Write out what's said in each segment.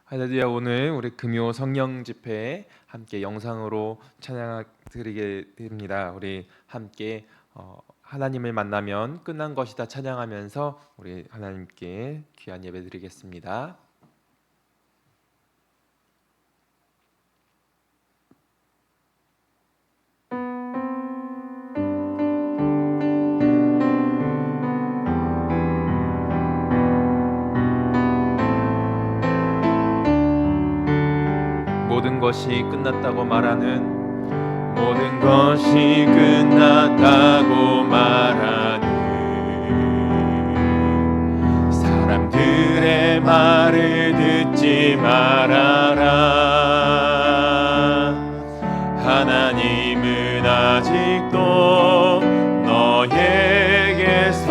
할렐루야. 오늘 우리 금요 성령 집회에 함께 영상으로 찬양 드리게 됩니다. 우리 함께 하나님을 만나면 끝난 것이다 찬양하면서 우리 하나님께 귀한 예배 드리겠습니다. 모든 것이 끝났다고 말하는 모든 것이 끝났다고 말하는 사람들의 말을 듣지 말아라. 하나님은 아직도 너에게서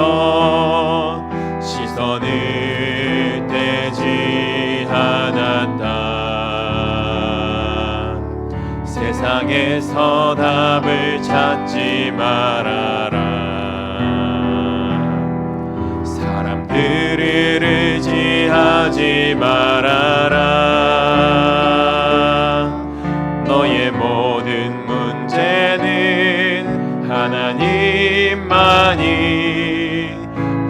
시선을 떼지 않았다. 세상에서 답을 찾지 말아라. 사람들을 의지하지 말아라. 너의 모든 문제는 하나님만이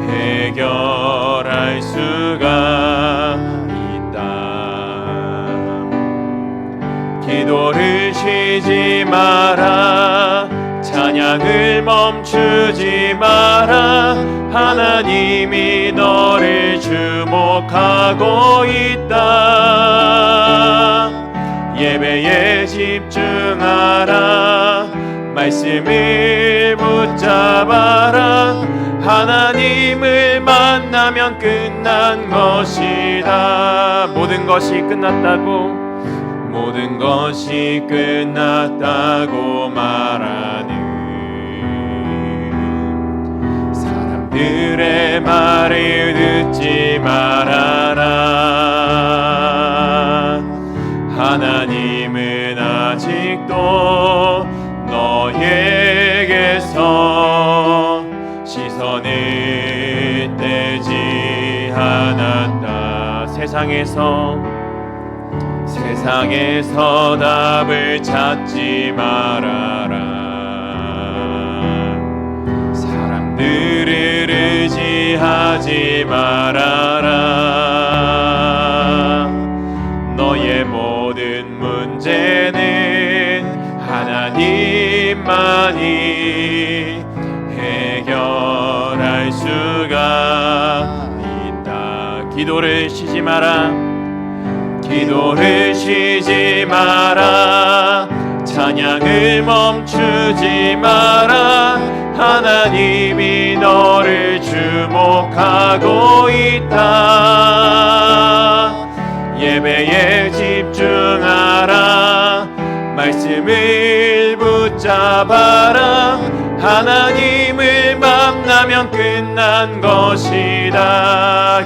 해결할 수가 있다. 기도를 쉬지 마라. 찬양을 멈추지 마라. 하나님이 너를 주목하고 있다. 예배에 집중하라. 말씀을 붙잡아라. 하나님을 만나면 끝난 것이다. 모든 것이 끝났다고 모든 것이 끝났다고 말하는 사람들의 말을 듣지 말아라. 하나님은 아직도 너에게서 시선을 떼지 않았다. 세상에서 답을 찾지 말아라. 사람들을 의지하지 말아라. 너의 모든 문제는 하나님만이 해결할 수가 있다. 기도를 쉬지 마라. 기도를 쉬지 마라. 찬양을 멈추지 마라. 하나님이 너를 주목하고 있다. 예배에 집중하라. 말씀을 붙잡아라. 하나님을 만나면 끝난 것이다.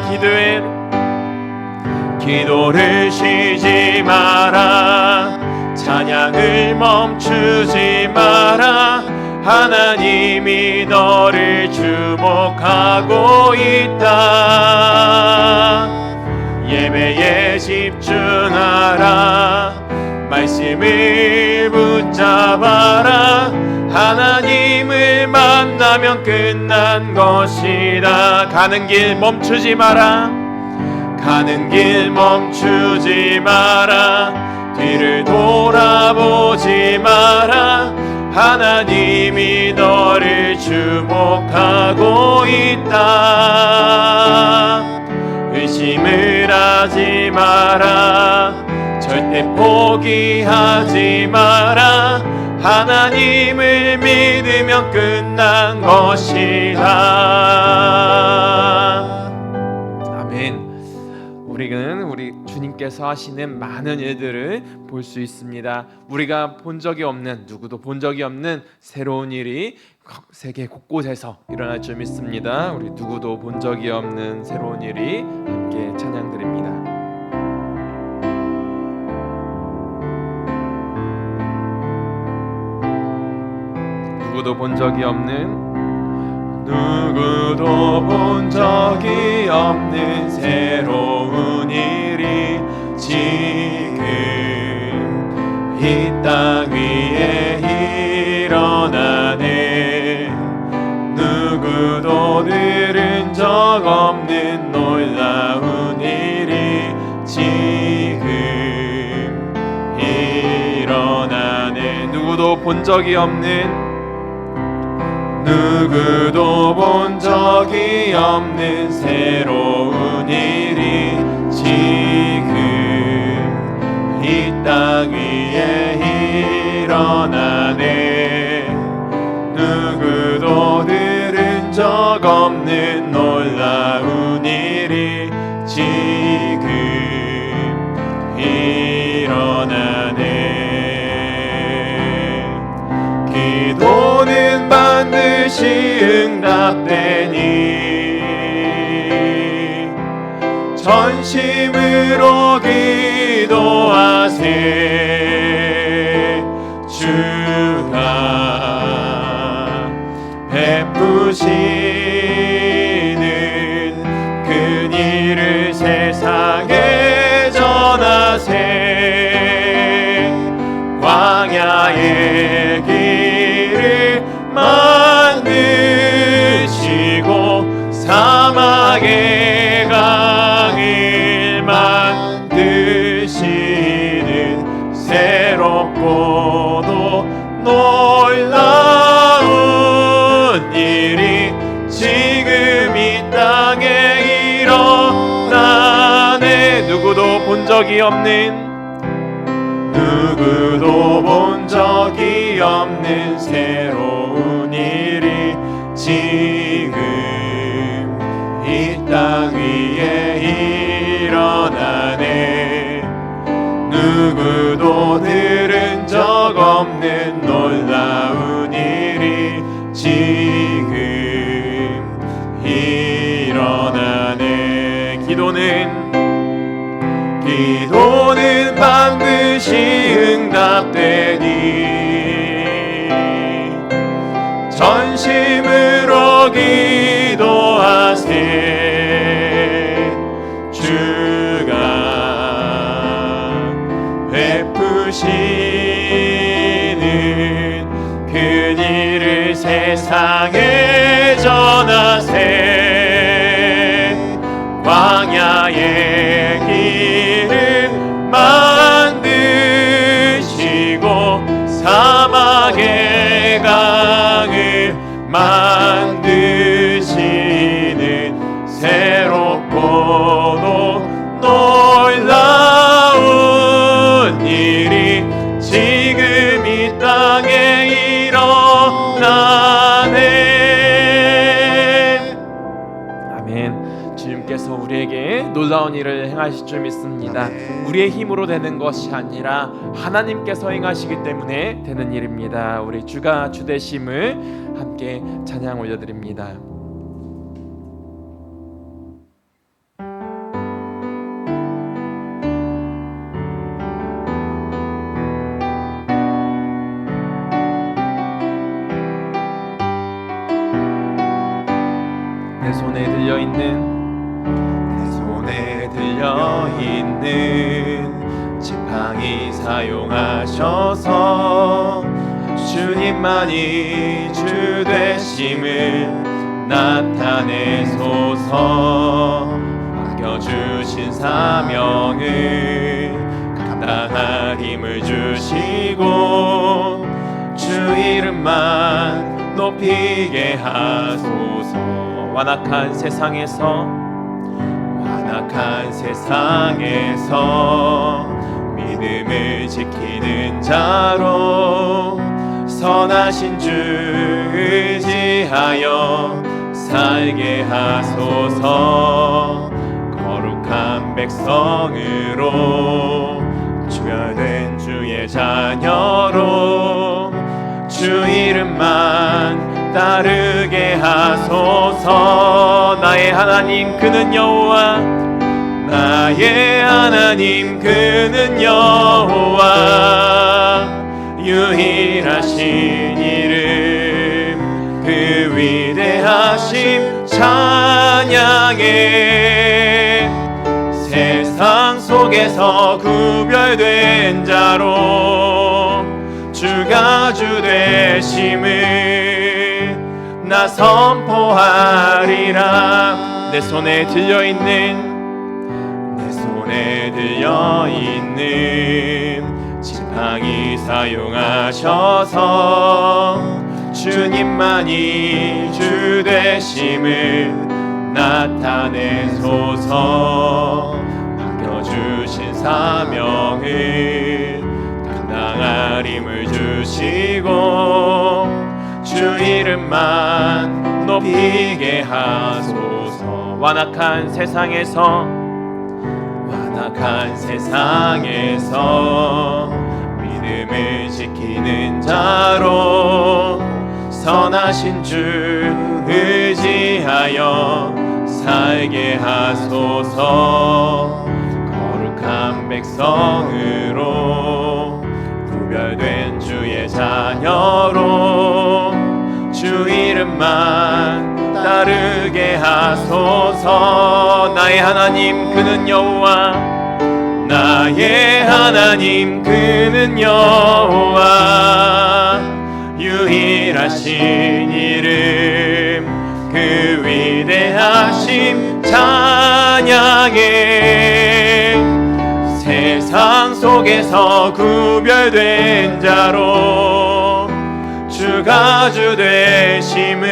기도를 쉬지 마라. 찬양을 멈추지 마라. 하나님이 너를 주목하고 있다. 예배에 집중하라. 말씀을 붙잡아라. 하나님을 만나면 끝난 것이다. 가는 길 멈추지 마라. 가는 길 멈추지 마라. 뒤를 돌아보지 마라. 하나님이 너를 주목하고 있다. 의심을 하지 마라. 절대 포기하지 마라. 하나님을 믿으면 끝난 것이다. 아멘. 우리는 우리 주님께서 하시는 많은 일들을 볼 수 있습니다. 우리가 본 적이 없는, 누구도 본 적이 없는 새로운 일이 세계 곳곳에서 일어날 줄 믿습니다. 우리 누구도 본 적이 없는 새로운 일이 함께 찬양드립니다. 누구도 본 적이 없는 누구도 본 적이 없는 새로운 일이 지금 이 땅 위에 일어나네. 누구도 들은 적 없는 놀라운 일이 지금 일어나네. 누구도 본 적이 없는 새로운 일이 지금 이 땅 위에 일어나네. 누구도 들은 적 없는 놀라운 일이 지금 일어나네. 기도는 반드시 응답되니 전심으로 기도하세. 주가 베푸시는 그일을 세상에 전하세. 광야의 길을 만드시고 사막의 강을 만드시는 새롭고도 놀라운 일이 지금 이 땅에 일어나네. 누구도 본 적이 없는 새로운 일이 지금 이 땅 위에 일어나네. 누구도 들은 적 없는 놀라운 일이 지금 일어나네. 기도는 반드시 응답되니 전심으로 기도하세. 주가 베푸시는 그일을 세상에 전하세. 광야의 길을 만드시고 사막의 강을 만드시는 새롭고도 놀라운 일이 지금 이 땅에 일어나네. 아멘. 주님께서 우리에게 놀라운 일을 행하실 줄 믿습니다. 아멘. 우리의 힘으로 되는 것이 아니라 하나님께서 행하시기 때문에 되는 일입니다. 우리 주가 주되심을 함께 찬양 올려드립니다. 내 손에 들려있는 지팡이 사용하셔서 주님만이 주 되심을 나타내소서. 맡겨주신 사명을 감당할 힘을 주시고 주 이름만 높이게 하소서. 완악한 세상에서 믿음을 지키는 자로 선하신 주 의지하여 살게 하소서. 거룩한 백성으로 주별된 주의 자녀로 주 이름만 따르게 하소서. 나의 하나님 그는 여호와, 나의 하나님 그는 여호와. 유일하신 이름 그 위대하심 찬양해. 세상 세상 속에서 구별된 자로 주가 주 되심을 나 선포하리라. 내 손에 들려있는 지팡이 사용하셔서 주님만이 주 되심을 나타내소서. 맡겨주신 사명을 감당할 힘을 주시고 주 이름만 높이게 하소서. 완악한 세상에서 믿음을 지키는 자로 선하신 주 의지하여 살게 하소서. 거룩한 백성으로 구별된 주의 자녀로 주 이름만 따르게 하소서. 나의 하나님 그는 여호와, 나의 하나님 그는 여호와, 유일하신 이름 그 위대하심 찬양해. 세상 속에서 구별된 자로 주가 주 되심을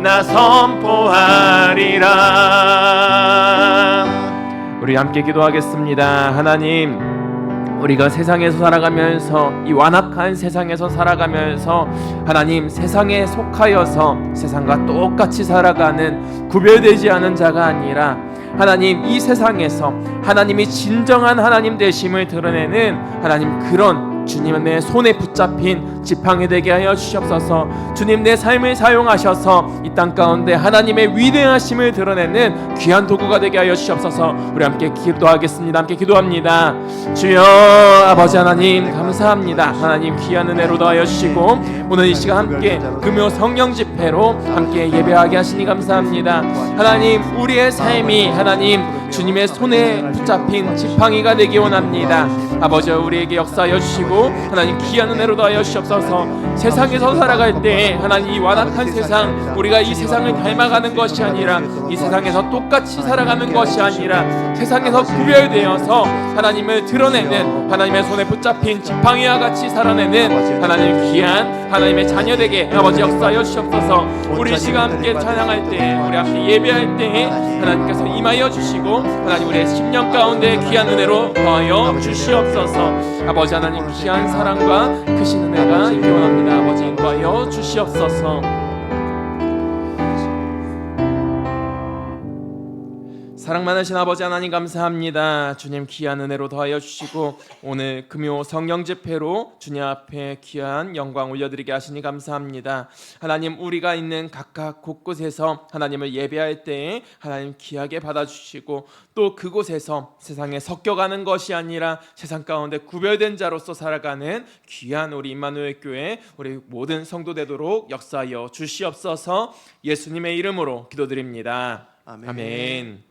나 선포하리라. 우리 함께 기도하겠습니다. 하나님, 우리가 세상에서 살아가면서, 이 완악한 세상에서 살아가면서 하나님, 세상에 속하여서 세상과 똑같이 살아가는 구별되지 않은 자가 아니라 하나님, 이 세상에서 하나님이 진정한 하나님 되심을 드러내는 하나님, 그런 주님 내 손에 붙잡힌 지팡이 되게 하여 주시옵소서. 주님, 내 삶을 사용하셔서 이 땅 가운데 하나님의 위대하심을 드러내는 귀한 도구가 되게 하여 주시옵소서. 우리 함께 기도하겠습니다. 함께 기도합니다. 주여, 아버지 하나님 감사합니다. 하나님 귀한 은혜로 더하여 주시고 오늘 이 시간 함께 금요 성령 집회로 함께 예배하게 하시니 감사합니다. 하나님, 우리의 삶이 하나님 주님의 손에 붙잡힌 지팡이가 되기 원합니다. 아버지, 우리에게 역사하여 주시고 하나님 귀한 은혜로 더하여 주시옵소서. 세상에서 살아갈 때 하나님, 이 완악한 세상, 우리가 이 세상을 닮아가는 것이 아니라, 이 세상에서 똑같이 살아가는 것이 아니라, 세상에서 구별되어서 하나님을 드러내는 하나님의 손에 붙잡힌 지팡이와 같이 살아내는 하나님 귀한 하나님의 자녀되게 아버지 역사하여 주시옵소서. 우리 시간 함께 찬양할 때, 우리 함께 예배할 때 하나님께서 임하여 주시고 하나님, 우리의 심령 가운데 귀한 은혜로 더하여 주시옵소서. 아버지 하나님, 귀한 사랑과 크신 은혜가 있기 원합니다. 아버지 인도하여 주시옵소서. 사랑 많으신 아버지 하나님 감사합니다. 주님 귀한 은혜로 더하여 주시고 오늘 금요 성령 집회로 주님 앞에 귀한 영광 올려드리게 하시니 감사합니다. 하나님, 우리가 있는 각각 곳곳에서 하나님을 예배할 때에 하나님 귀하게 받아주시고 또 그곳에서 세상에 섞여가는 것이 아니라 세상 가운데 구별된 자로서 살아가는 귀한 우리 임마누엘 교회 우리 모든 성도 되도록 역사하여 주시옵소서. 예수님의 이름으로 기도드립니다. 아멘.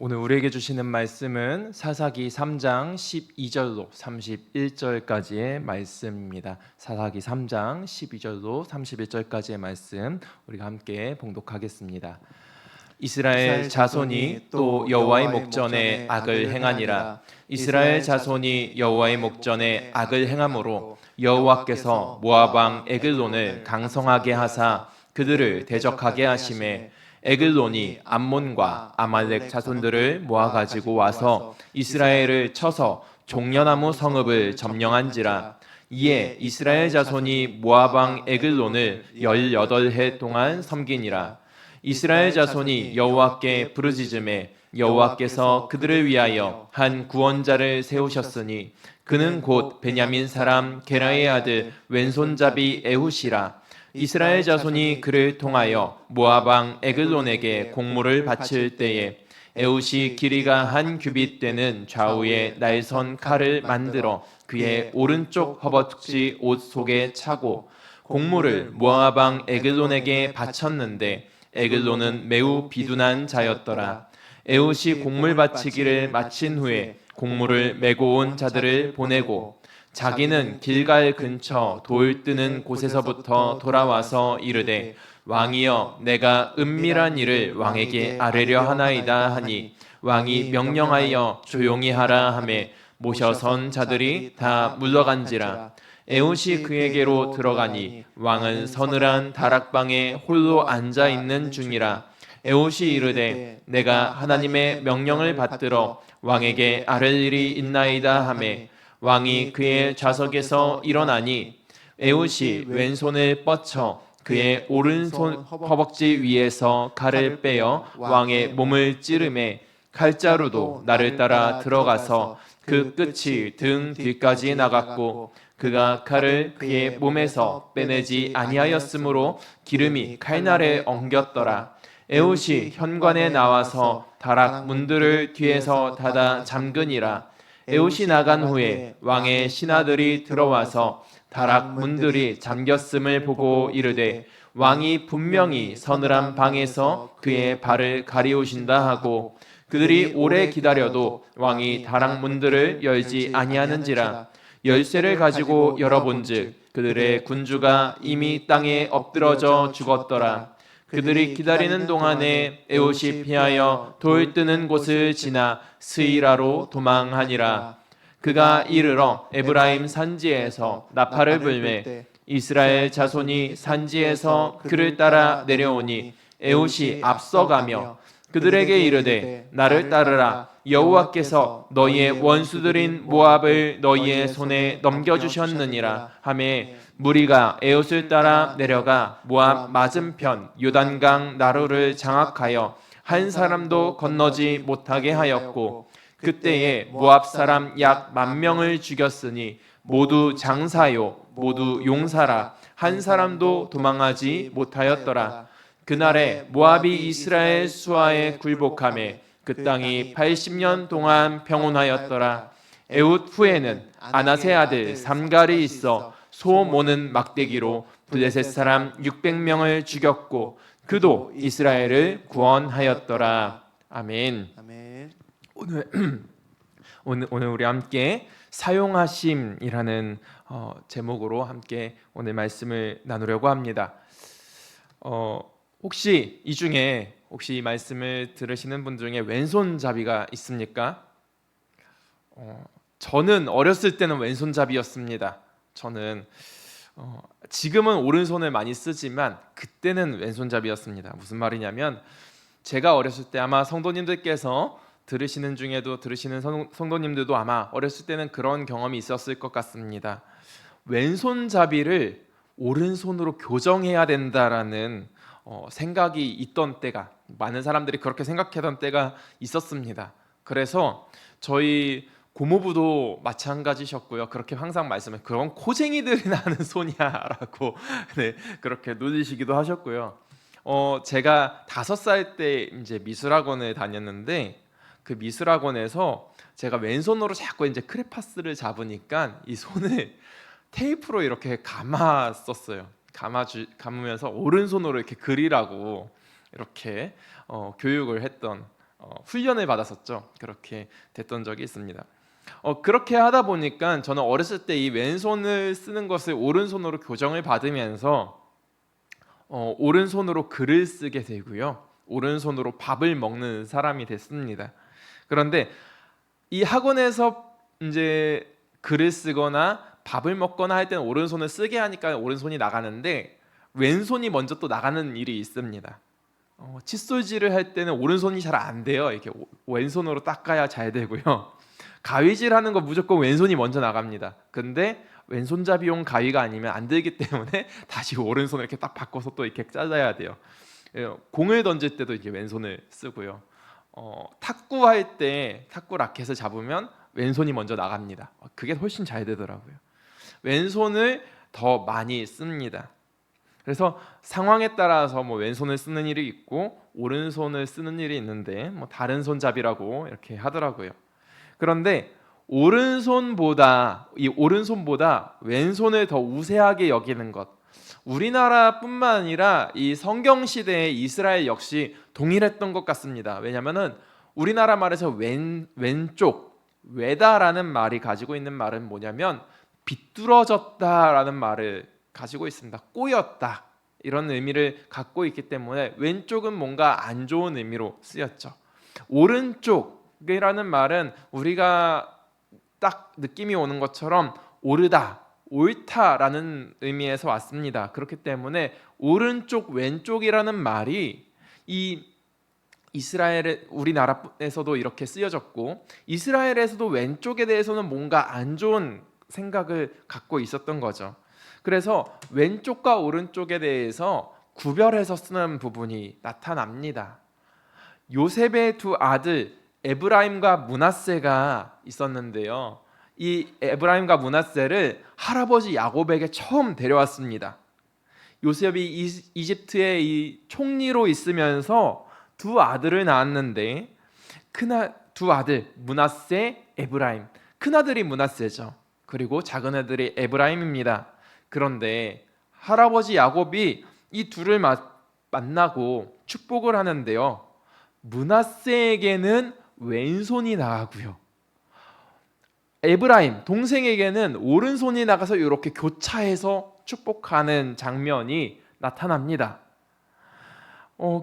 오늘 우리에게 주시는 말씀은 사사기 3장 12절로 31절까지의 말씀입니다. 사사기 3장 12절로 31절까지의 말씀 우리가 함께 봉독하겠습니다. 이스라엘 자손이 또 여호와의 목전에 악을 행하니라. 이스라엘 자손이 여호와의 목전에 악을 행함으로 여호와께서 모압 왕 에글론을 강성하게 하사 그들을 대적하게 하심에 에글론이 암몬과 아말렉 자손들을 모아가지고 와서 이스라엘을 쳐서 종려나무 성읍을 점령한지라. 이에 이스라엘 자손이 모압 왕 에글론을 18해 동안 섬기니라. 이스라엘 자손이 여호와께 부르짖음에 여호와께서 그들을 위하여 한 구원자를 세우셨으니 그는 곧 베냐민 사람 게라의 아들 왼손잡이 에훗이라. 이스라엘 자손이 그를 통하여 모압 왕 에글론에게 공물을 바칠 때에 에훗이 길이가 한 규빗 되는 좌우에 날선 칼을 만들어 그의 오른쪽 허벅지 옷 속에 차고 공물을 모압 왕 에글론에게 바쳤는데 에글론은 매우 비둔한 자였더라. 에훗이 곡물 바치기를 마친 후에 곡물을 메고 온 자들을 보내고 자기는 길갈 근처 돌 뜨는 곳에서부터 돌아와서 이르되 왕이여 내가 은밀한 일을 왕에게 아뢰려 하나이다 하니 왕이 명령하여 조용히 하라 하매 모셔선 자들이 다 물러간지라. 에훗이 그에게로 들어가니 왕은 서늘한 다락방에 홀로 앉아 있는 중이라. 에훗이 이르되 내가 하나님의 명령을 받들어 왕에게 아랠 일이 있나이다 하매 왕이 그의 좌석에서 일어나니 에훗이 왼손을 뻗쳐 그의 오른손 허벅지 위에서 칼을 빼어 왕의 몸을 찌르매 칼자루도 나를 따라 들어가서 그 끝이 등 뒤까지 나갔고 그가 칼을 그의 몸에서 빼내지 아니하였으므로 기름이 칼날에 엉겼더라. 에훗이 현관에 나와서 다락 문들을 뒤에서 닫아 잠그니라. 에훗이 나간 후에 왕의 신하들이 들어와서 다락 문들이 잠겼음을 보고 이르되 왕이 분명히 서늘한 방에서 그의 발을 가리우신다 하고 그들이 오래 기다려도 왕이 다락 문들을 열지 아니하는지라. 열쇠를 가지고 열어본즉 그들의 군주가 이미 땅에 엎드러져 죽었더라. 그들이 기다리는 동안에 에훗이 피하여 돌 뜨는 곳을 지나 스이라로 도망하니라. 그가 이르러 에브라임 산지에서 나팔을 불매 이스라엘 자손이 산지에서 그를 따라 내려오니 에훗이 앞서가며 그들에게 이르되 나를 따르라. 여호와께서 너희의 원수들인 모압을 너희의 손에 넘겨주셨느니라 하매 무리가 에훗을 따라 내려가 모압 맞은편 요단강 나루를 장악하여 한 사람도 건너지 못하게 하였고 그때에 모압 사람 약 10,000명을 죽였으니 모두 장사요 모두 용사라 한 사람도 도망하지 못하였더라. 그날에 모압이 이스라엘 수하에 굴복하매 그 땅이 80년 동안 평온하였더라. 에훗 후에는 아낫의 아들 삼갈이 있어 소 모는 막대기로 블레셋 사람 600명을 죽였고 그도 이스라엘을 구원하였더라. 아멘. 아멘. 오늘 우리 함께 사용하심이라는 제목으로 함께 오늘 말씀을 나누려고 합니다. 혹시 이 중에 혹시 이 말씀을 들으시는 분 중에 왼손잡이가 있습니까? 저는 어렸을 때는 왼손잡이였습니다. 저는 지금은 오른손을 많이 쓰지만 그때는 왼손잡이였습니다. 무슨 말이냐면 제가 어렸을 때 아마 성도님들께서 들으시는 중에도 들으시는 성도님들도 아마 어렸을 때는 그런 경험이 있었을 것 같습니다. 왼손잡이를 오른손으로 교정해야 된다라는 생각이 있던 때가 많은 사람들이 그렇게 생각하던 때가 있었습니다. 그래서 저희 고모부도 마찬가지셨고요. 그렇게 항상 말씀해 그런 코쟁이들이 나는 손이야라고 네, 그렇게 놀리시기도 하셨고요. 제가 5살 때 이제 미술학원을 다녔는데 그 미술학원에서 제가 왼손으로 자꾸 이제 크레파스를 잡으니까 이 손을 테이프로 이렇게 감았었어요. 감으면서 오른손으로 이렇게 그리라고 이렇게 교육을 했던 훈련을 받았었죠. 그렇게 됐던 적이 있습니다. 그렇게 하다 보니까 저는 어렸을 때 이 왼손을 쓰는 것을 오른손으로 교정을 받으면서 오른손으로 글을 쓰게 되고요. 오른손으로 밥을 먹는 사람이 됐습니다. 그런데 이 학원에서 이제 글을 쓰거나 밥을 먹거나 할 때는 오른손을 쓰게 하니까 오른손이 나가는데 왼손이 먼저 또 나가는 일이 있습니다. 칫솔질을 할 때는 오른손이 잘 안 돼요. 이렇게 왼손으로 닦아야 잘 되고요. 가위질 하는 거 무조건 왼손이 먼저 나갑니다. 근데 왼손잡이용 가위가 아니면 안 되기 때문에 다시 오른손을 이렇게 딱 바꿔서 또 이렇게 잘라야 돼요. 공을 던질 때도 이제 왼손을 쓰고요. 탁구할 때 탁구 라켓을 잡으면 왼손이 먼저 나갑니다. 그게 훨씬 잘 되더라고요. 왼손을 더 많이 씁니다. 그래서 상황에 따라서 뭐 왼손을 쓰는 일이 있고 오른손을 쓰는 일이 있는데 뭐 다른 손잡이라고 이렇게 하더라고요. 그런데 오른손보다 왼손을 더 우세하게 여기는 것, 우리나라뿐만 아니라 이 성경 시대의 이스라엘 역시 동일했던 것 같습니다. 왜냐하면은 우리나라 말에서 왼쪽, 외다라는 말이 가지고 있는 말은 뭐냐면 비뚤어졌다라는 말을 가지고 있습니다. 꼬였다 이런 의미를 갖고 있기 때문에 왼쪽은 뭔가 안 좋은 의미로 쓰였죠. 오른쪽이라는 말은 우리가 딱 느낌이 오는 것처럼 오르다, 옳다라는 의미에서 왔습니다. 그렇기 때문에 오른쪽, 왼쪽이라는 말이 이 이스라엘의 우리나라에서도 이렇게 쓰여졌고 이스라엘에서도 왼쪽에 대해서는 뭔가 안 좋은 생각을 갖고 있었던 거죠. 그래서 왼쪽과 오른쪽에 대해서 구별해서 쓰는 부분이 나타납니다. 요셉의 두 아들 에브라임과 므낫세가 있었는데요. 이 에브라임과 므낫세를 할아버지 야곱에게 처음 데려왔습니다. 요셉이 이집트의 이 총리로 있으면서 두 아들을 낳았는데 두 아들 므낫세, 에브라임. 큰 아들이 므낫세죠. 그리고 작은 아들이 에브라임입니다. 그런데 할아버지 야곱이 이 둘을 만나고 축복을 하는데요. 므낫세에게는 왼손이 나가고요. 에브라임 동생에게는 오른손이 나가서 이렇게 교차해서 축복하는 장면이 나타납니다.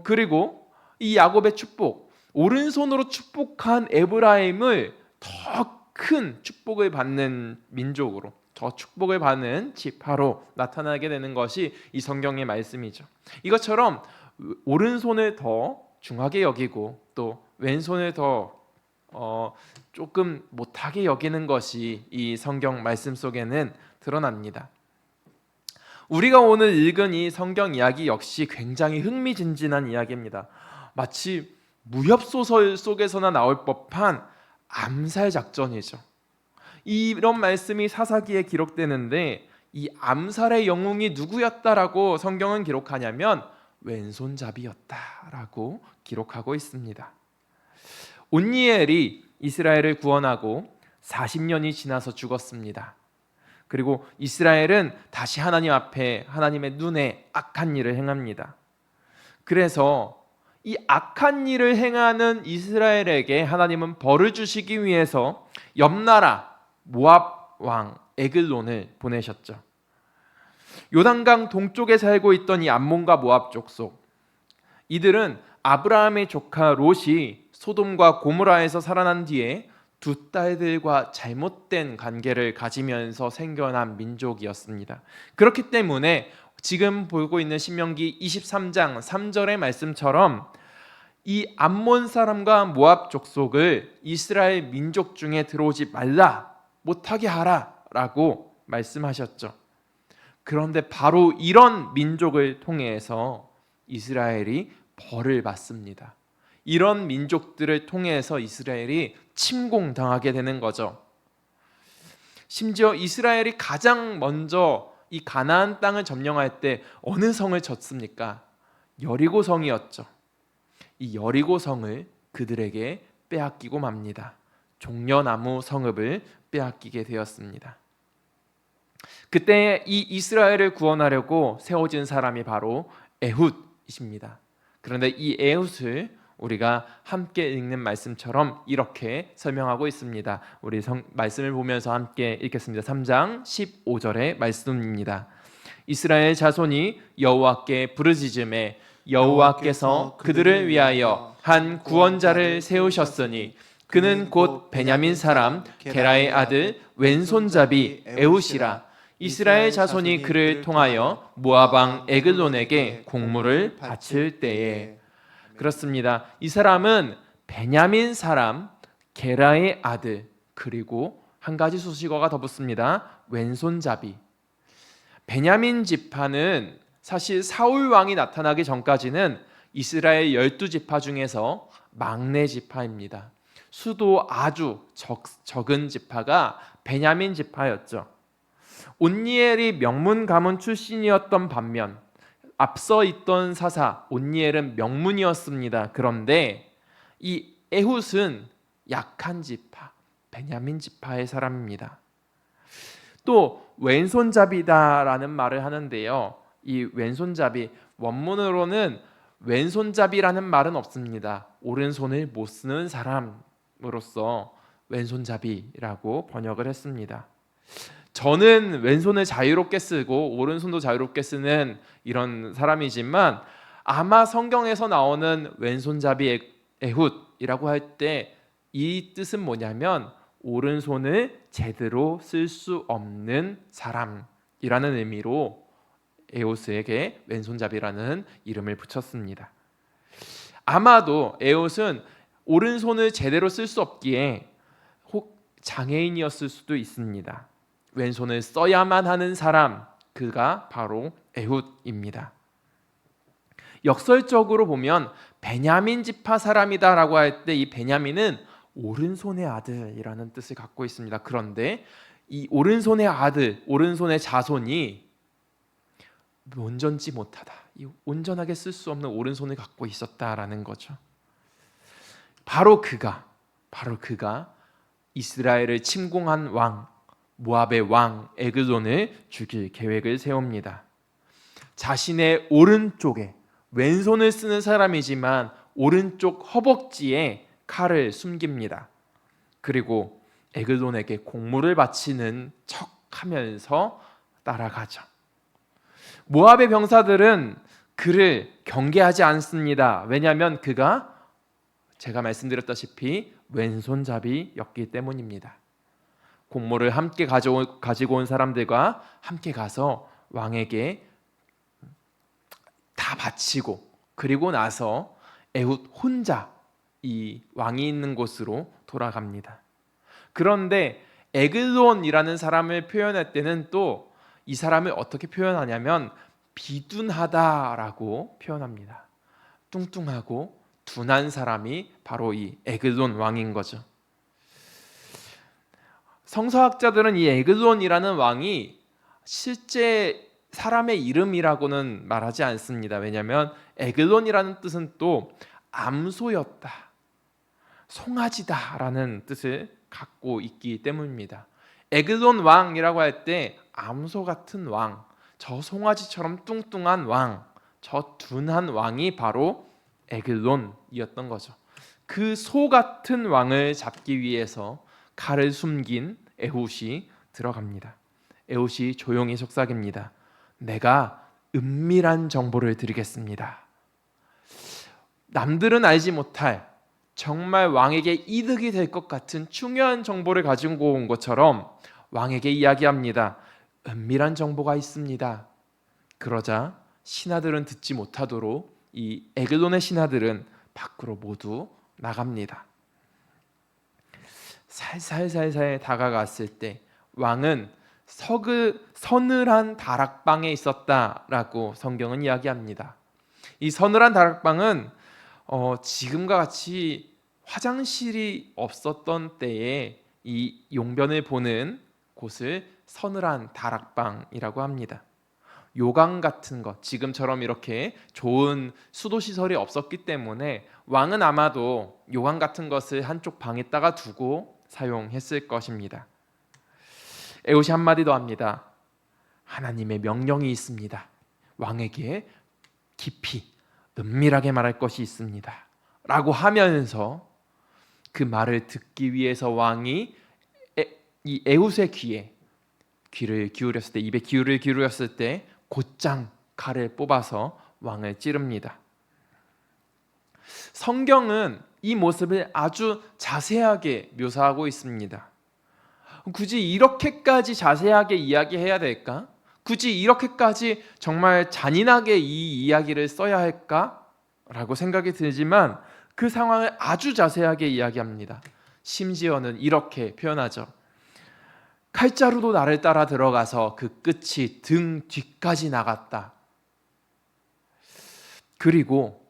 그리고 이 야곱의 축복, 오른손으로 축복한 에브라임을 더 큰 축복을 받는 민족으로, 더 축복을 받는 지파로 나타나게 되는 것이 이 성경의 말씀이죠. 이것처럼 오른손을 더 중하게 여기고 또 왼손을 더 조금 못하게 여기는 것이 이 성경 말씀 속에는 드러납니다. 우리가 오늘 읽은 이 성경 이야기 역시 굉장히 흥미진진한 이야기입니다. 마치 무협소설 속에서나 나올 법한 암살 작전이죠. 이런 말씀이 사사기에 기록되는데 이 암살의 영웅이 누구였다라고 성경은 기록하냐면 왼손잡이였다라고 기록하고 있습니다. 온니엘이 이스라엘을 구원하고 40년이 지나서 죽었습니다. 그리고 이스라엘은 다시 하나님 앞에 하나님의 눈에 악한 일을 행합니다. 그래서 이 악한 일을 행하는 이스라엘에게 하나님은 벌을 주시기 위해서 옆나라 모압 왕 에글론을 보내셨죠. 요단강 동쪽에 살고 있던 이 암몬과 모압 족속, 이들은 아브라함의 조카 롯이 소돔과 고모라에서 살아난 뒤에 두 딸들과 잘못된 관계를 가지면서 생겨난 민족이었습니다. 그렇기 때문에 지금 보고 있는 신명기 23장 3절의 말씀처럼 이 암몬 사람과 모압 족속을 이스라엘 민족 중에 들어오지 말라, 못하게 하라라고 말씀하셨죠. 그런데 바로 이런 민족을 통해서 이스라엘이 벌을 받습니다. 이런 민족들을 통해서 이스라엘이 침공당하게 되는 거죠. 심지어 이스라엘이 가장 먼저 이 가나안 땅을 점령할 때 어느 성을 졌습니까? 여리고 성이었죠. 이 여리고 성을 그들에게 빼앗기고 맙니다. 종려나무 성읍을 빼앗기게 되었습니다. 그때 이 이스라엘을 구원하려고 세워진 사람이 바로 에훗이십니다. 그런데 이 에훗을 우리가 함께 읽는 말씀처럼 이렇게 설명하고 있습니다. 우리 말씀을 보면서 함께 읽겠습니다. 3장 15절의 말씀입니다. 이스라엘 자손이 여호와께 부르짖음에 여호와께서 그들을 위하여 한 구원자를 세우셨으니 그는 곧 베냐민 사람 게라의 아들 왼손잡이 에훗이라. 이스라엘 자손이 그를 통하여 모압 왕 에글론에게 공물을 바칠 때에. 그렇습니다. 이 사람은 베냐민 사람 게라의 아들, 그리고 한 가지 수식어가 더 붙습니다. 왼손잡이. 베냐민 지파는 사실 사울 왕이 나타나기 전까지는 이스라엘 12지파 중에서 막내 지파입니다. 수도 아주 적은 지파가 베냐민 지파였죠. 온니엘이 명문 가문 출신이었던 반면 앞서 있던 사사 온니엘은 명문이었습니다. 그런데 이 에훗은 약한 지파, 베냐민 지파의 사람입니다. 또 왼손잡이다라는 말을 하는데요. 이 왼손잡이 원문으로는 왼손잡이라는 말은 없습니다. 오른손을 못 쓰는 사람으로서 왼손잡이라고 번역을 했습니다. 저는 왼손을 자유롭게 쓰고 오른손도 자유롭게 쓰는 이런 사람이지만 아마 성경에서 나오는 왼손잡이 에훗이라고 할 때 이 뜻은 뭐냐면 오른손을 제대로 쓸 수 없는 사람이라는 의미로 에훗에게 왼손잡이라는 이름을 붙였습니다. 아마도 에훗은 오른손을 제대로 쓸 수 없기에 혹 장애인이었을 수도 있습니다. 왼손을 써야만 하는 사람, 그가 바로 에훗입니다. 역설적으로 보면 베냐민 지파 사람이다라고 할 때 이 베냐민은 오른손의 아들이라는 뜻을 갖고 있습니다. 그런데 이 오른손의 아들, 오른손의 자손이 온전치 못하다, 이 온전하게 쓸 수 없는 오른손을 갖고 있었다라는 거죠. 바로 그가 이스라엘을 침공한 왕, 모압의 왕 에글론을 죽일 계획을 세웁니다. 자신의 오른쪽에 왼손을 쓰는 사람이지만 오른쪽 허벅지에 칼을 숨깁니다. 그리고 에글론에게 공물을 바치는 척하면서 따라가죠. 모압의 병사들은 그를 경계하지 않습니다. 왜냐하면 그가 제가 말씀드렸다시피 왼손잡이였기 때문입니다. 공물을 함께 가지고 온 사람들과 함께 가서 왕에게 다 바치고 그리고 나서 에훗 혼자 이 왕이 있는 곳으로 돌아갑니다. 그런데 에글론이라는 사람을 표현할 때는 또 이 사람을 어떻게 표현하냐면 비둔하다라고 표현합니다. 뚱뚱하고 둔한 사람이 바로 이 에글론 왕인 거죠. 성서학자들은 이 에글론이라는 왕이 실제 사람의 이름이라고는 말하지 않습니다. 왜냐하면 에글론이라는 뜻은 또 암소였다, 송아지다라는 뜻을 갖고 있기 때문입니다. 에글론 왕이라고 할 때 암소 같은 왕, 저 송아지처럼 뚱뚱한 왕, 저 둔한 왕이 바로 에글론이었던 거죠. 그 소 같은 왕을 잡기 위해서 칼을 숨긴 에훗이 들어갑니다. 에훗이 조용히 속삭입니다. 내가 은밀한 정보를 드리겠습니다. 남들은 알지 못할 정말 왕에게 이득이 될 것 같은 중요한 정보를 가지고 온 것처럼 왕에게 이야기합니다. 은밀한 정보가 있습니다. 그러자 신하들은 듣지 못하도록 이 에글론의 신하들은 밖으로 모두 나갑니다. 살살살살 다가갔을 때 왕은 서늘한 다락방에 있었다라고 성경은 이야기합니다. 이 서늘한 다락방은 지금과 같이 화장실이 없었던 때에 이 용변을 보는 곳을 서늘한 다락방이라고 합니다. 요강 같은 것, 지금처럼 이렇게 좋은 수도 시설이 없었기 때문에 왕은 아마도 요강 같은 것을 한쪽 방에다가 두고 사용했을 것입니다. 에훗이 한마디 더 합니다. 하나님의 명령이 있습니다. 왕에게 깊이 은밀하게 말할 것이 있습니다. 라고 하면서 그 말을 듣기 위해서 왕이 이 에훗의 귀를 기울였을 때, 입에 귀를 기울였을 때 곧장 칼을 뽑아서 왕을 찌릅니다. 성경은 이 모습을 아주 자세하게 묘사하고 있습니다. 굳이 이렇게까지 자세하게 이야기해야 될까? 굳이 이렇게까지 정말 잔인하게 이 이야기를 써야 할까? 라고 생각이 들지만 그 상황을 아주 자세하게 이야기합니다. 심지어는 이렇게 표현하죠. 칼자루도 나를 따라 들어가서 그 끝이 등 뒤까지 나갔다. 그리고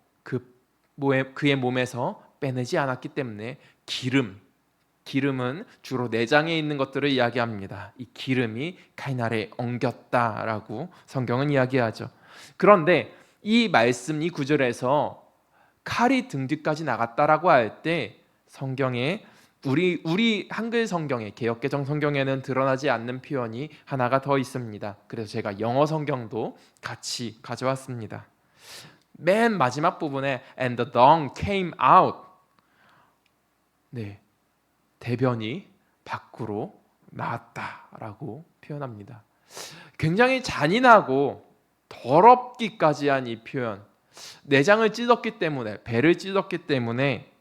그의 몸에서 빼내지 않았기 때문에 기름은 주로 내장에 있는 것들을 이야기합니다. 이 기름이 칼날에 엉겼다라고 성경은 이야기하죠. 그런데 이 말씀, 이 구절에서 칼이 등 뒤까지 나갔다라고 할 때 성경에 우리 한글 성경에, 개역개정 성경에는 드러나지 않는 표현이 하나가 더 있습니다. 그래서 제가 영어 성경도 같이 가져왔습니다. 맨 마지막 부분에 and the dung came out. 네, 대변이 밖으로 나왔다라고 표현합니다. 굉장히 잔인하고 더럽기까지 한 이 표현, 내장을 찢었기 때문에, 배를 찢었기 때문에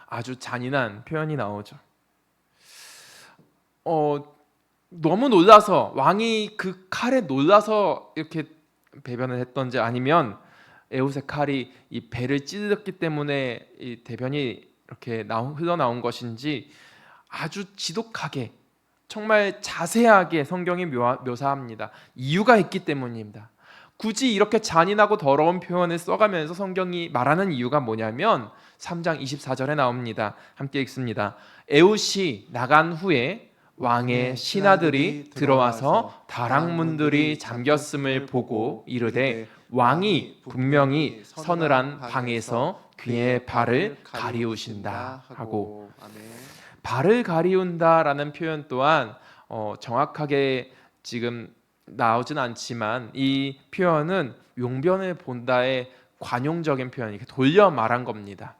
아주 잔인한 표현이 나오죠. 너무 놀라서, 왕이 그 칼에 놀라서 이렇게 배변을 했던지, 아니면 에훗의 칼이 이 배를 찢었기 때문에 이 대변이 이렇게 흘러나온 것인지 아주 지독하게, 정말 자세하게 성경이 묘사합니다. 이유가 있기 때문입니다. 굳이 이렇게 잔인하고 더러운 표현을 써가면서 성경이 말하는 이유가 뭐냐면 3장 24절에 나옵니다. 함께 읽습니다. 에훗이 나간 후에 왕의 신하들이 들어와서 다락문들이 잠겼음을 보고 이르되 왕이 분명히 서늘한 방에서 그의 발을 가리우신다 하고, 발을 가리운다라는 표현 또한 정확하게 지금 나오진 않지만 이 표현은 용변을 본다의 관용적인 표현이 돌려 말한 겁니다.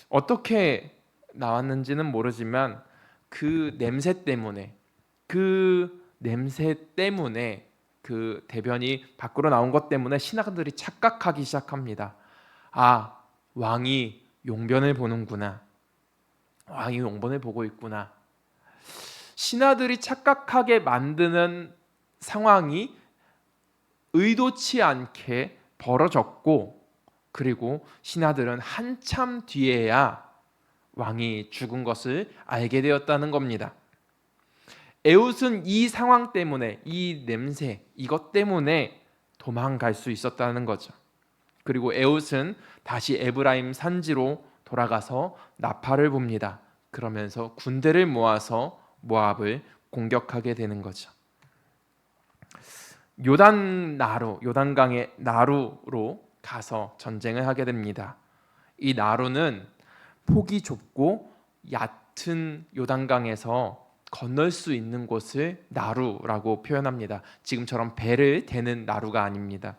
어떻게 나왔는지는 모르지만 그 냄새 때문에 그 대변이 밖으로 나온 것 때문에 신하들이 착각하기 시작합니다. 아, 왕이 용변을 보는구나. 왕이 용변을 보고 있구나. 신하들이 착각하게 만드는 상황이 의도치 않게 벌어졌고, 그리고 신하들은 한참 뒤에야 왕이 죽은 것을 알게 되었다는 겁니다. 에훗은 이 상황 때문에, 이 냄새, 이것 때문에 도망갈 수 있었다는 거죠. 그리고 에훗은 다시 에브라임 산지로 돌아가서 나팔을 붑니다. 그러면서 군대를 모아서 모압을 공격하게 되는 거죠. 요단강의 나루로 가서 전쟁을 하게 됩니다. 이 나루는 폭이 좁고 얕은 요단강에서 건널 수 있는 곳을 나루라고 표현합니다. 지금처럼 배를 대는 나루가 아닙니다.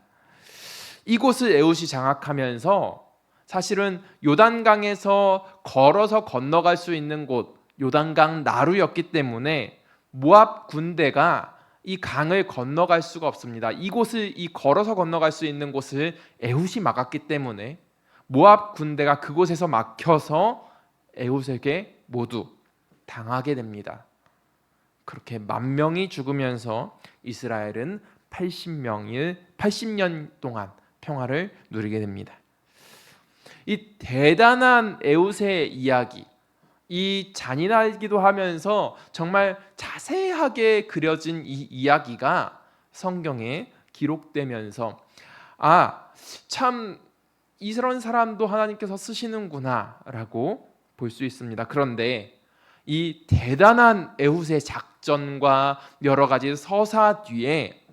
이곳을 에훗이 장악하면서 사실은 요단강에서 걸어서 건너갈 수 있는 곳, 요단강 나루였기 때문에 모압 군대가 이 강을 건너갈 수가 없습니다. 이곳을, 이 걸어서 건너갈 수 있는 곳을 에훗이 막았기 때문에 모압 군대가 그곳에서 막혀서 에훗에게 모두 당하게 됩니다. 그렇게 10,000명이 죽으면서 이스라엘은 80년 동안 평화를 누리게 됩니다. 이 대단한 에훗의 이야기, 이 잔인하기도 하면서 정말 자세하게 그려진 이 이야기가 성경에 기록되면서 참 이런 사람도 하나님께서 쓰시는구나 라고 볼 수 있습니다. 그런데 이 대단한 에훗의 작전과 여러 가지 서사 뒤에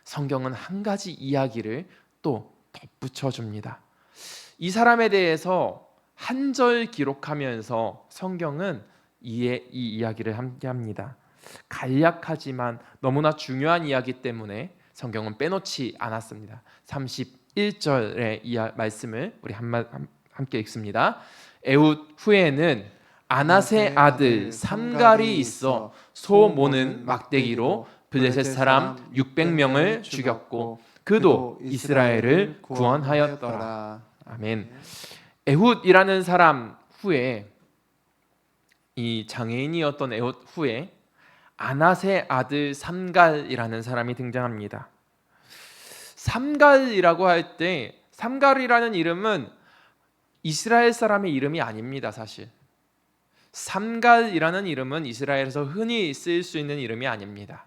성경은 한 가지 이야기를 또 덧붙여 줍니다. 이 사람에 대해서 한 절 기록하면서 성경은 이 이야기를 함께 합니다. 간략하지만 너무나 중요한 이야기 때문에 성경은 빼놓지 않았습니다. 31절의 말씀을 우리 함께 읽습니다. 에훗 후에는 아낫의 아들 삼갈이 있어 소 모는 막대기로 블레셋 사람 600명을 죽였고 그도 이스라엘을 구원하였더라. 아멘. 에훗이라는 사람 후에, 이 장애인이었던 에훗 후에 아낫의 아들 삼갈이라는 사람이 등장합니다. 삼갈이라고 할 때, 삼갈이라는 이름은 이스라엘 사람의 이름이 아닙니다. 사실 삼갈이라는 이름은 이스라엘에서 흔히 쓰일 수 있는 이름이 아닙니다.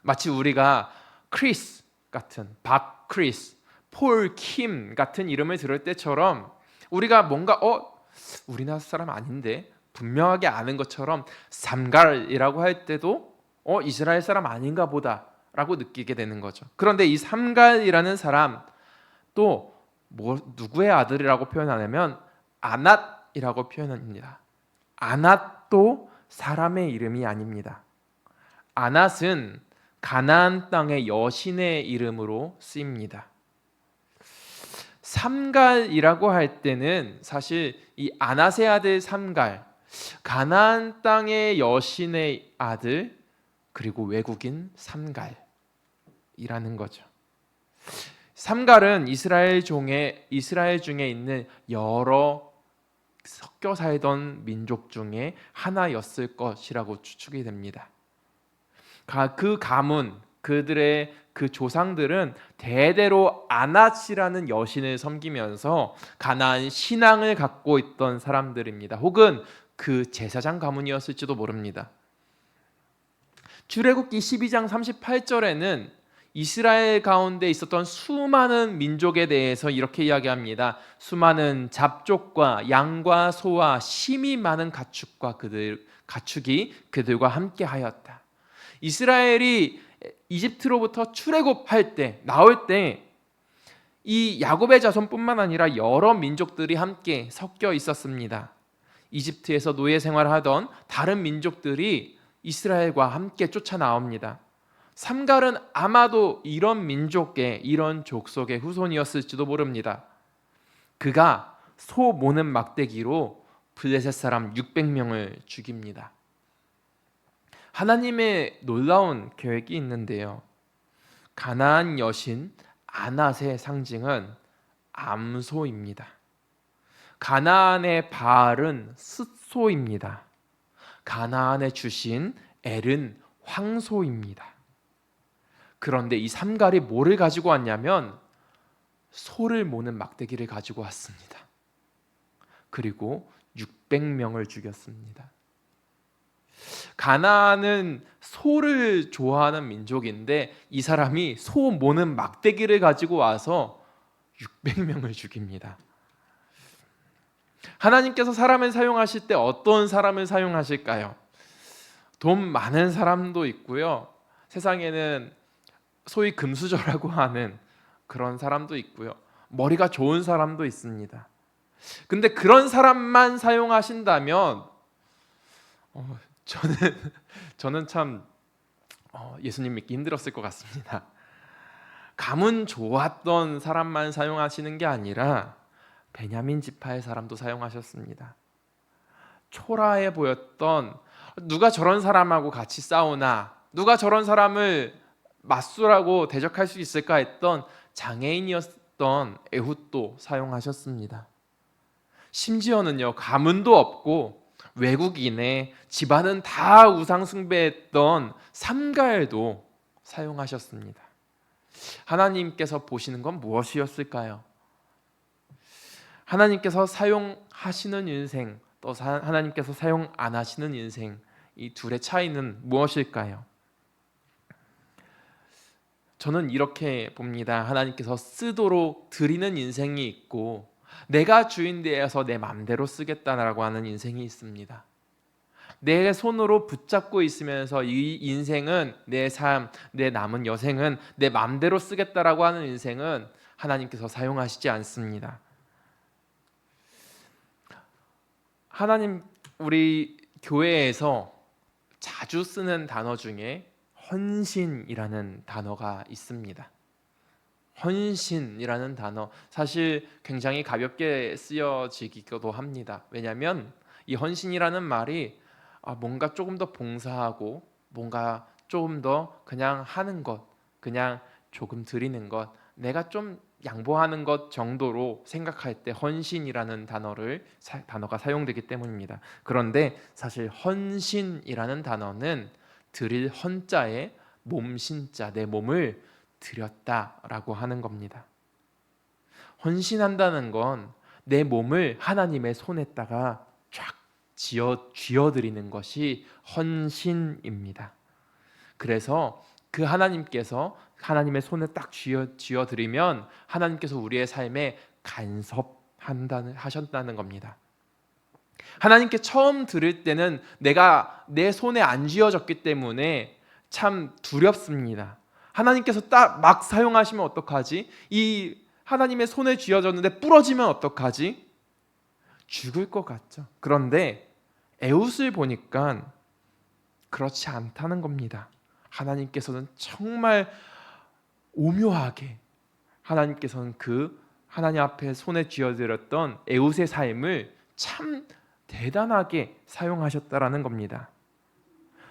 마치 우리가 크리스 같은, 박 크리스, 폴 킴 같은 이름을 들을 때처럼 우리가 뭔가 우리나라 사람 아닌데 분명하게 아는 것처럼 삼갈이라고 할 때도 이스라엘 사람 아닌가 보다 라고 느끼게 되는 거죠. 그런데 이 삼갈이라는 사람 또 누구의 아들이라고 표현하냐면 아낫이라고 표현합니다. 아낫도 사람의 이름이 아닙니다. 아낫은 가나안 땅의 여신의 이름으로 쓰입니다. 삼갈이라고 할 때는 사실 이 아낫의 아들 삼갈, 가나안 땅의 여신의 아들, 그리고 외국인 삼갈이라는 거죠. 삼갈은 이스라엘 중에 있는 여러 섞여 살던 민족 중에 하나였을 것이라고 추측이 됩니다. 그 가문, 그들의 그 조상들은 대대로 아낫이라는 여신을 섬기면서 가나안 신앙을 갖고 있던 사람들입니다. 혹은 그 제사장 가문이었을지도 모릅니다. 출애굽기 12장 38절에는 이스라엘 가운데 있었던 수많은 민족에 대해서 이렇게 이야기합니다. 수많은 잡족과 양과 소와 심이 많은 가축이 그들과 함께 하였다. 이스라엘이 이집트로부터 출애굽할 때, 나올 때 이 야곱의 자손뿐만 아니라 여러 민족들이 함께 섞여 있었습니다. 이집트에서 노예 생활하던 다른 민족들이 이스라엘과 함께 쫓아나옵니다. 삼갈은 아마도 이런 민족의, 이런 족속의 후손이었을지도 모릅니다. 그가 소 모는 막대기로 블레셋 사람 600명을 죽입니다. 하나님의 놀라운 계획이 있는데요. 가나안 여신 아낫의 상징은 암소입니다. 가나안의 바알은 숫소입니다. 가나안의 주신 엘은 황소입니다. 그런데 이 삼갈이 뭐를 가지고 왔냐면 소를 모는 막대기를 가지고 왔습니다. 그리고 600명을 죽였습니다. 가나안은 소를 좋아하는 민족인데 이 사람이 소 모는 막대기를 가지고 와서 600명을 죽입니다. 하나님께서 사람을 사용하실 때 어떤 사람을 사용하실까요? 돈 많은 사람도 있고요. 세상에는 소위 금수저라고 하는 그런 사람도 있고요. 머리가 좋은 사람도 있습니다. 근데 그런 사람만 사용하신다면 저는 참 예수님 믿기 힘들었을 것 같습니다. 가문 좋았던 사람만 사용하시는 게 아니라 베냐민 지파의 사람도 사용하셨습니다. 초라해 보였던, 누가 저런 사람하고 같이 싸우나, 누가 저런 사람을 맞수라고 대적할 수 있을까 했던 장애인이었던 에훗도 사용하셨습니다. 심지어는요, 가문도 없고 외국인의 집안은 다 우상 숭배했던 삼갈도 사용하셨습니다. 하나님께서 보시는 건 무엇이었을까요? 하나님께서 사용하시는 인생, 또 하나님께서 사용 안 하시는 인생, 이 둘의 차이는 무엇일까요? 저는 이렇게 봅니다. 하나님께서 쓰도록 드리는 인생이 있고 내가 주인 되어서 내 마음대로 쓰겠다라고 하는 인생이 있습니다. 내 손으로 붙잡고 있으면서 이 인생은, 내 삶, 내 남은 여생은 내 마음대로 쓰겠다라고 하는 인생은 하나님께서 사용하시지 않습니다. 하나님, 우리 교회에서 자주 쓰는 단어 중에 헌신이라는 단어가 있습니다. 헌신이라는 단어, 사실 굉장히 가볍게 쓰여지기도 합니다. 왜냐하면 이 헌신이라는 말이 뭔가 조금 더 봉사하고 뭔가 조금 더 그냥 하는 것, 그냥 조금 드리는 것, 내가 좀 양보하는 것 정도로 생각할 때 헌신이라는 단어가 사용되기 때문입니다. 그런데 사실 헌신이라는 단어는 드릴 헌자에 몸신자, 내 몸을 드렸다라고 하는 겁니다. 헌신한다는 건 내 몸을 하나님의 손에다가 쫙 쥐어드리는 것이 헌신입니다. 그래서 그 하나님께서 하나님의 손에 딱 쥐어드리면 하나님께서 우리의 삶에 간섭하셨다는 겁니다. 하나님께 처음 드릴 때는 내가 내 손에 안 쥐어졌기 때문에 참 두렵습니다. 하나님께서 딱 막 사용하시면 어떡하지? 이 하나님의 손에 쥐어졌는데 부러지면 어떡하지? 죽을 것 같죠. 그런데 에훗을 보니까 그렇지 않다는 겁니다. 하나님께서는 정말 오묘하게, 하나님께서는 그 하나님 앞에 손에 쥐어들었던 에웃의 삶을 참 대단하게 사용하셨다라는 겁니다.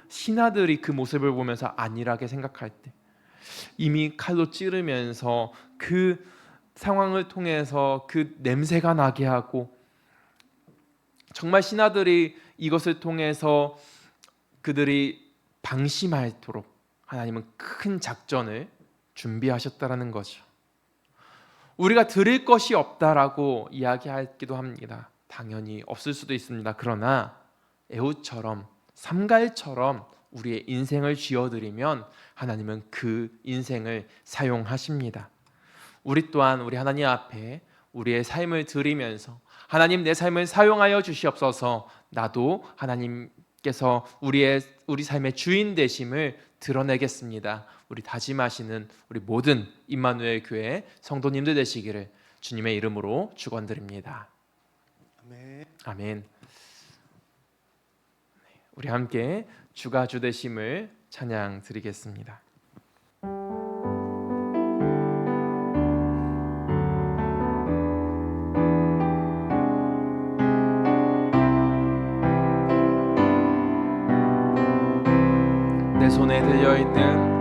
신하들이 그 모습을 보면서 안일하게 생각할 때, 이미 칼로 찌르면서 그 상황을 통해서 그 냄새가 나게 하고, 정말 신하들이 이것을 통해서 그들이 방심하도록 하나님은 큰 작전을 준비하셨다라는 거죠. 우리가 드릴 것이 없다라고 이야기하기도 합니다. 당연히 없을 수도 있습니다. 그러나 에훗처럼, 삼갈처럼 우리의 인생을 쥐어드리면 하나님은 그 인생을 사용하십니다. 우리 또한 우리 하나님 앞에 우리의 삶을 드리면서 하나님, 내 삶을 사용하여 주시옵소서, 나도 하나님께서 우리 삶의 주인 되심을 드러내겠습니다. 우리 다짐하시는 우리 모든 임마누엘 교회 성도님들 되시기를 주님의 이름으로 축원드립니다. 아멘. 아멘. 우리 함께 주가 주 되심을 찬양 드리겠습니다. 내 손에 들려있는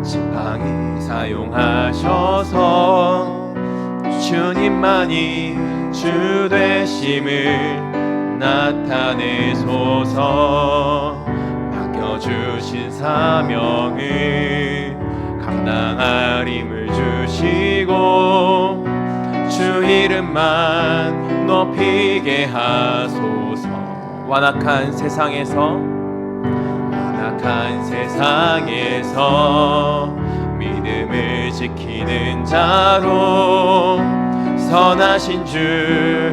지팡이 사용하셔서 주님만이 주 되심을 나타내소서. 맡겨주신 사명을 감당할 힘을 주시고 주 이름만 높이게 하소서. 완악한 세상에서 믿음을 지키는 자로 선하신 주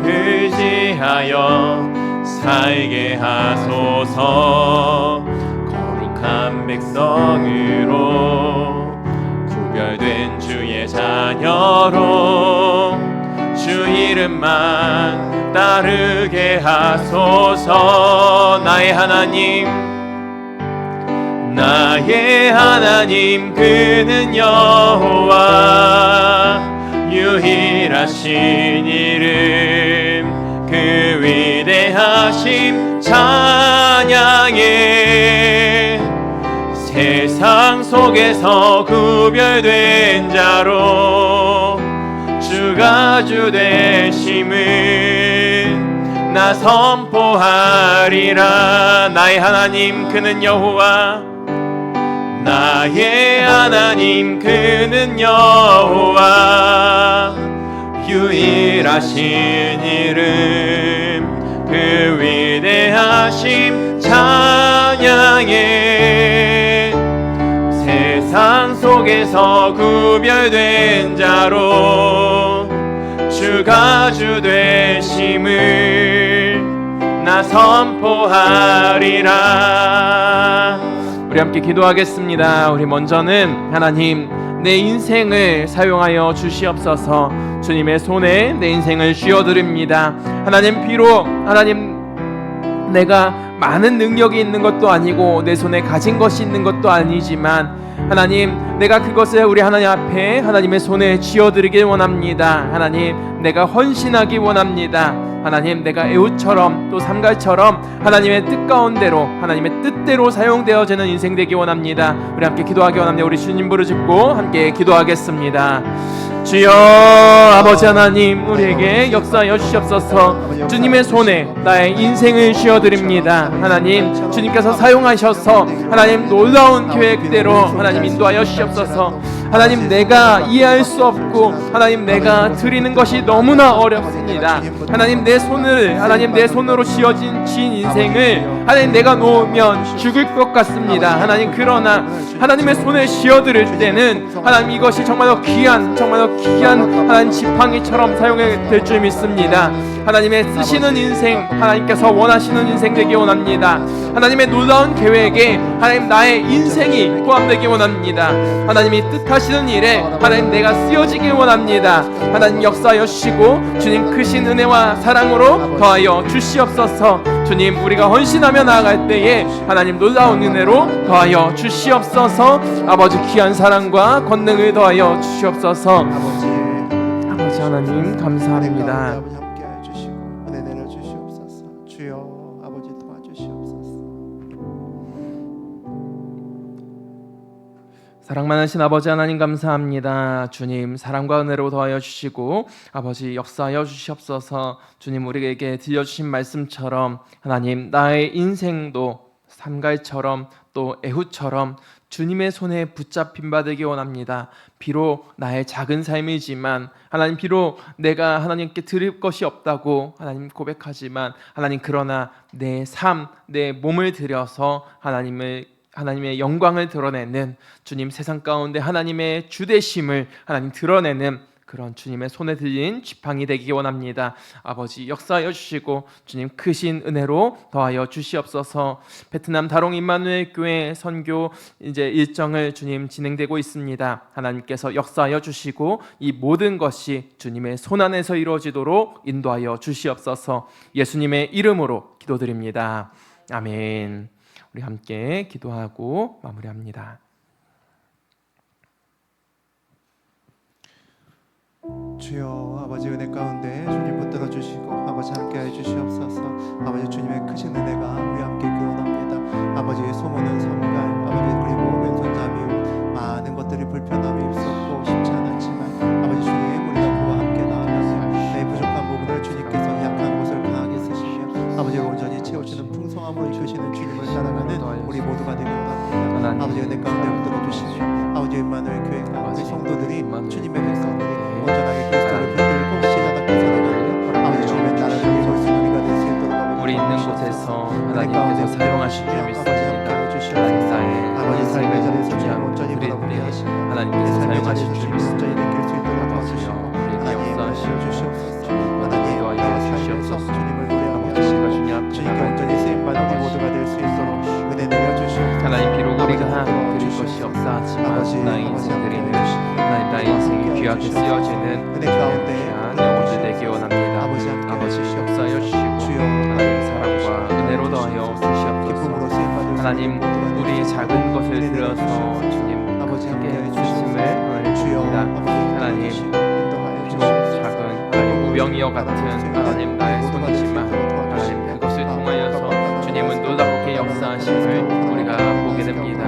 의지하여 살게 하소서. 거룩한 백성으로 구별된 주의 자녀로 주 이름만 따르게 하소서. 나의 하나님 그는 여호와, 유일하신 이름 그 위대하심 찬양해. 세상 속에서 구별된 자로 주가 주 되심을 나 선포하리라. 나의 하나님 그는 여호와, 나의 하나님 그는 여호와, 유일하신 이름 그 위대하심 찬양해. 세상 속에서 구별된 자로 주가 주 되심을 나 선포하리라. 우리 함께 기도하겠습니다. 우리 먼저는 하나님, 내 인생을 사용하여 주시옵소서. 주님의 손에 내 인생을 쥐어드립니다. 하나님, 비록 내가 많은 능력이 있는 것도 아니고 내 손에 가진 것이 있는 것도 아니지만 하나님, 내가 그것을 우리 하나님 앞에 하나님의 손에 쥐어드리길 원합니다. 하나님, 내가 헌신하기 원합니다. 하나님, 내가 에훗처럼 또 삼갈처럼 하나님의 뜻 가운데로, 하나님의 뜻대로 사용되어지는 인생 되기 원합니다. 우리 함께 기도하기 원합니다. 우리 주님 부르짖고 함께 기도하겠습니다. 주여, 아버지 하나님, 우리에게 역사하여 주시옵소서. 주님의 손에 나의 인생을 쥐어드립니다. 하나님, 주님께서 사용하셔서 하나님 놀라운 계획대로 하나님 인도하여 주시옵소서. 하나님, 내가 이해할 수 없고 하나님 내가 드리는 것이 너무나 어렵습니다. 하나님, 내 손으로 쥐어진 인생을 하나님 내가 놓으면 죽을 것 같습니다. 하나님, 그러나 하나님의 손에 쥐어드릴 때는 하나님 이것이 정말로 귀한 하나님 지팡이처럼 사용될 줄 믿습니다. 하나님의 쓰시는 인생, 하나님께서 원하시는 인생 되기 원합니다. 하나님의 놀라운 계획에 하나님 나의 인생이 포함되기 원합니다. 하나님이 뜻하시는 일에 하나님 내가 쓰여지기 원합니다. 하나님 역사하여 주시고 주님 크신 은혜와 사랑으로 더하여 주시옵소서. 주님, 우리가 헌신하며 나아갈 때에 하나님 놀라운 은혜로 더하여 주시옵소서. 아버지, 귀한 사랑과 권능을 더하여 주시옵소서. 아버지 하나님 감사합니다. 아버지 함께하여 주시고 은혜 내려 주시옵소서. 주여 아버지 도와주시옵소서. 사랑 많으신 아버지 하나님 감사합니다. 주님, 사랑과 은혜로 더하여 주시고 아버지 역사하여 주시옵소서. 주님, 우리에게 들려주신 말씀처럼 하나님, 나의 인생도 삼갈처럼 또 에훗처럼 주님의 손에 붙잡힌 바 되기 원합니다. 비록 나의 작은 삶이지만 하나님, 비록 내가 하나님께 드릴 것이 없다고 하나님 고백하지만 하나님, 그러나 내 삶, 내 몸을 들여서 하나님의 영광을 드러내는, 주님 세상 가운데 하나님의 주되심을 하나님 드러내는 그런 주님의 손에 들린 지팡이 되기 원합니다. 아버지 역사하여 주시고 주님 크신 은혜로 더하여 주시옵소서. 베트남 다롱 임마누엘 교회 선교 이제 일정을 주님 진행되고 있습니다. 하나님께서 역사하여 주시고 이 모든 것이 주님의 손 안에서 이루어지도록 인도하여 주시옵소서. 예수님의 이름으로 기도드립니다. 아멘. 우리 함께 기도하고 마무리합니다. 주여 아버지, 은혜 가운데 주님 붙들어 주시고 아버지 함께하여 주시옵소서. 아버지, 주님의 크신 은혜가 우리 함께 교훈합니다. 아버지, 소문은 삼갈, 아버지 그리고 왼손잡이 많은 것들이 불편함이 있었고 쉽지 않았지만 아버지 주님, 우리가 그와 함께 나아가서 내 부족한 부분을 주님께서 약한 곳을 강하게 쓰시며 아버지 온전히 채우시는 풍성함으로 이끄시는 주님을 따라가는 우리 모두가 되길 원합니다. 아버지, 은혜 가운데 붙들어 주시고 아버지 임마누엘 교회가 우리 성도들이 주님의 백성들이 온전하게 그리스도를 붙들고 시자답게 살아가며 아버지 주님의 나라를 이룰 수 우리가 될 수 있도록 아버지 우리 있는 곳에서 하나님께서 사용하실 줄 믿습니다. 하나님, 나의 아버지 삶의 자리에서 주님 주님 온전히 드릴 바라보게 때 하시고 하나님께서 사용하실 줄 주님 믿습니다. 온전히 느낄 수 있도록 도와주시고 하나님 역사하여 주시옵소서. 하나님 나의 삶에서 주님을 노래하게 하시고 주님께 온전히 쓰임받는 우리 모두가 될 수 있도록 은혜 내려 주시옵소서. 하나님, 비록 우리가 드릴 것이 없사 하지만 나의 인생 드리는 하나님, 나의 인생이 귀하게 쓰여지는 은혜 가운데 귀한 영혼들 되기 원합니다. 아버지 함께 아버지 해주시옵소서. 역사하여 주시고 주여 하나님, 사랑과 은혜로 더하여 주시옵소서. 기쁨으로 쓰임받을 하나님, 우리 작은 것을 들여서 주님 아버지 함께 크게 해주시옵소서. 주심을 하나님 주여 줍니다. 아버지 하나님, 인도하여 비록 주시옵소서. 작은 하나님 무병이와 같은 하나님 나의 손이지만 하나님, 그것을 통하여서 주님은 놀랍게 역사하심을 우리가 보게 됩니다.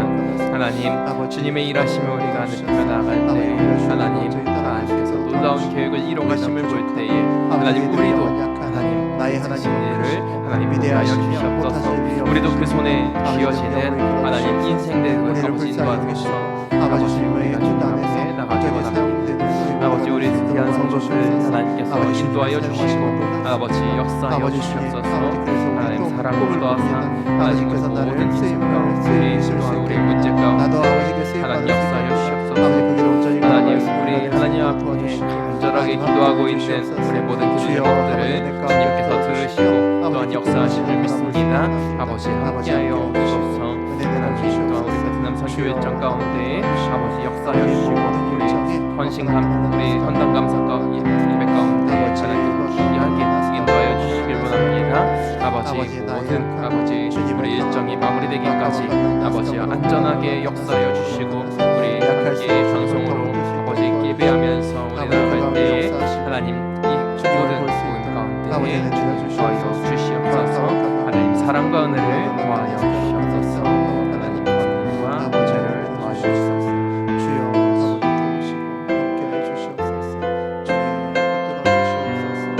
하나님, 주님의 일하심을 우리가 느끼며 나아갈 때 하나님께서 놀라운 계획을 이뤄가심을 볼 때에 하나님, 우리도 하나님 나의 자신을 하나님 위대하여 주시옵소서. 우리도 그 손에 쥐어지는 하나님 인생들을 아버지 인도하소서. 아버지 주님의 주님 앞에 나가게 원합니다. 아버지, 우리 귀한 성도들 하나님께서 인도하여 주시고 아버지 역사하여 주시옵소서. 하나님, 사랑으로 도와서 하나님께서 모든 인생 가운데 우리의 문제 가운데 하나님 역사하여 주시옵소서. 하나님, 우리 하나님 앞에 간절하게 기도하고 있는 우리 모든 기도들을 주님께서 들으시고 또한 역사하심을 믿습니다. 아버지 함께하여 주소서. 하나님, 또한 우리 베트남 선교 일정 가운데 아버지 역사하여 주시고 우리 헌신감, 우리 헌당 감사 예배 가운데 하나님 귀하게 인도하여 주시길 원합니다. 아버지, 모든 아버지 우리 일정이 마무리되기까지 아버지 안전하게 역사하여 주시고 우리 함께 방송으로 아버지 예배하면서 우리 나아갈 때에 하나님 이 모든 복음 가운데 더하여 주시옵소서. 하나님, 사랑과 은혜를 더하여 주시옵소서. 하나님, 권능과 은혜를 더하여 주시옵소서. 주여 아버지 도우시고 함께해 주시옵소서. 주님 붙들어 주시옵소서.